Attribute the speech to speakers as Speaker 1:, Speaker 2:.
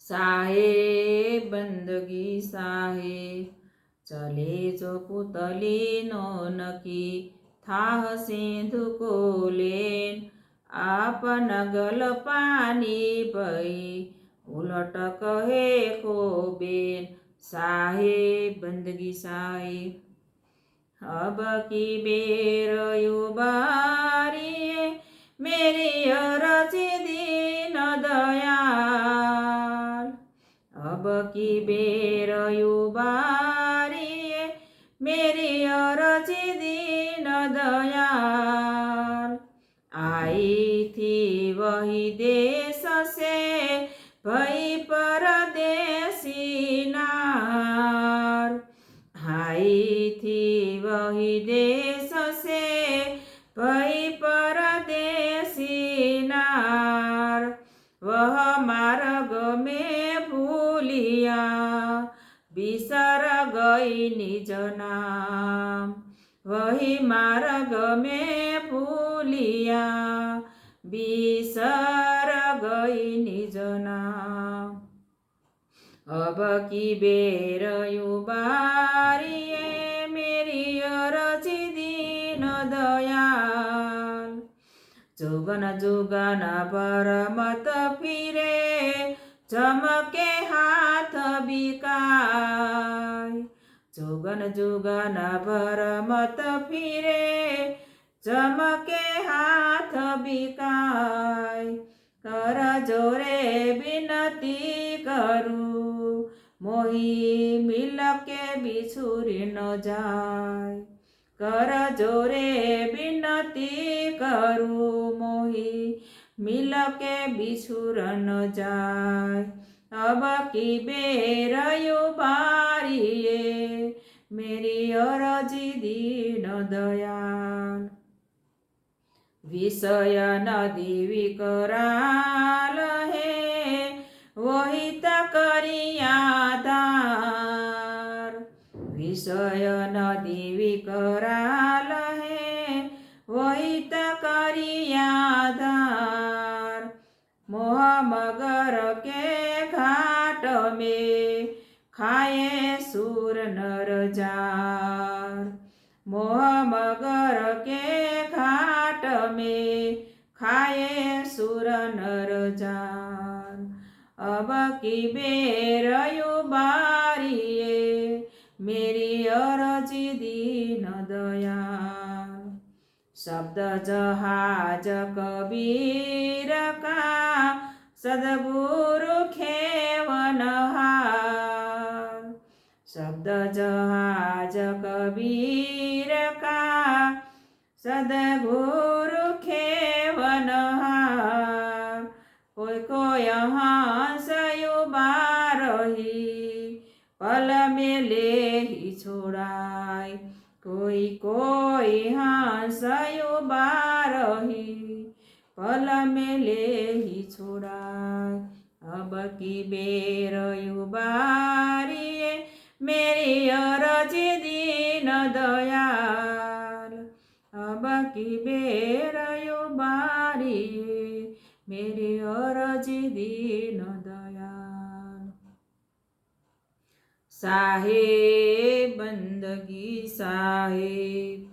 Speaker 1: साहेब बंदगी साहेब चले जो पुतलीनो नकी थाह सिंधुको लेन आपन गल पानी भई उलट कहे को बेन साहेब बंदगी साहेब अब की बेर युबारी मेरी अरजी दीन दयाल अब की बेर युबारी मेरी अरजी दीन दयाल आई थी वही देश से भई परदेसी नार आई थी वही देश से भई परदेसी नार वह मार्ग में भूलिया बिसर गई निज नाम वही मार्ग में भूलिया बिसर गई निज नाम अब की बेर युबारिए मेरी अरजी दीन दयाल जुगन जुगन पर मत फिरे चमके हाथ बिकाय जुगन जुगन पर मत फिरे चमके हाथ बिकाय कर जोरे विनती करूं मोही मिल के बिछुरी न जाय कर जोरे विनती करूं मोही मिल के बिछुर न जाय अब की बेर युबारिए मेरी अरजी दीन दयाल विषय नदी विकराल है वही तकरिया दार विषय नदी विकराल है वही तकरिया दार मोह मगर के घाट में खाए सूर नर जार मोह मगर के घाट में खाए सुर नर जार अब की बेर युबारिए मेरी अरजी दीन दयाल शब्द जहाज कबीर का सदगुरु खेवनहार शब्द जहाज कबीर का सदगुरु खेवनहार कोई को यहाँ सयुबारही पल में ले ही छोड़ाय कोई कोई हाँ सयुबारही पल में ले ही छोड़ाय अब की बेर युबारिए मेरी अरजी दीन दयाल अब की बेर युबारिए मेरी अरजी दीन दयाल साहेब बंदगी साहेब